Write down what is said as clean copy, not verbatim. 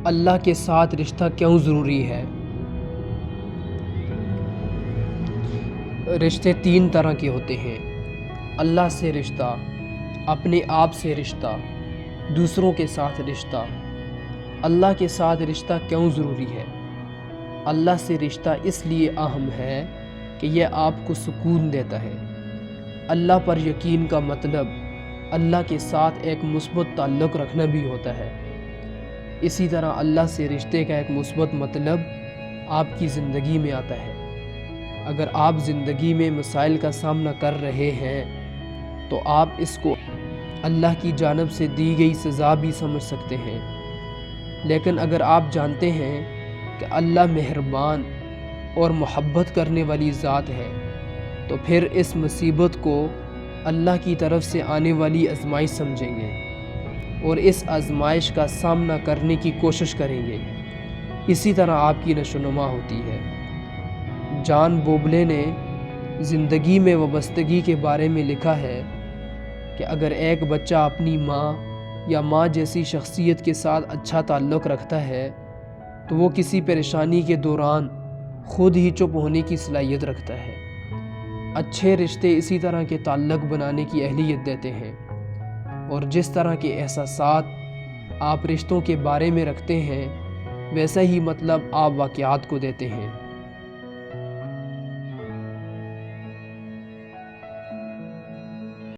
اللہ کے ساتھ رشتہ کیوں ضروری ہے؟ رشتے 3 طرح کے ہوتے ہیں: اللہ سے رشتہ، اپنے آپ سے رشتہ، دوسروں کے ساتھ رشتہ۔ اللہ کے ساتھ رشتہ کیوں ضروری ہے؟ اللہ سے رشتہ اس لیے اہم ہے کہ یہ آپ کو سکون دیتا ہے۔ اللہ پر یقین کا مطلب اللہ کے ساتھ ایک مثبت تعلق رکھنا بھی ہوتا ہے۔ اسی طرح اللہ سے رشتے کا ایک مثبت مطلب آپ کی زندگی میں آتا ہے۔ اگر آپ زندگی میں مسائل کا سامنا کر رہے ہیں تو آپ اس کو اللہ کی جانب سے دی گئی سزا بھی سمجھ سکتے ہیں، لیکن اگر آپ جانتے ہیں کہ اللہ مہربان اور محبت کرنے والی ذات ہے تو پھر اس مصیبت کو اللہ کی طرف سے آنے والی آزمائش سمجھیں گے اور اس آزمائش کا سامنا کرنے کی کوشش کریں گے۔ اسی طرح آپ کی نشوونما ہوتی ہے۔ جان بوبلے نے زندگی میں وابستگی کے بارے میں لکھا ہے کہ اگر ایک بچہ اپنی ماں یا ماں جیسی شخصیت کے ساتھ اچھا تعلق رکھتا ہے تو وہ کسی پریشانی کے دوران خود ہی چپ ہونے کی صلاحیت رکھتا ہے۔ اچھے رشتے اسی طرح کے تعلق بنانے کی اہلیت دیتے ہیں، اور جس طرح کے احساسات آپ رشتوں کے بارے میں رکھتے ہیں ویسا ہی مطلب آپ واقعات کو دیتے ہیں۔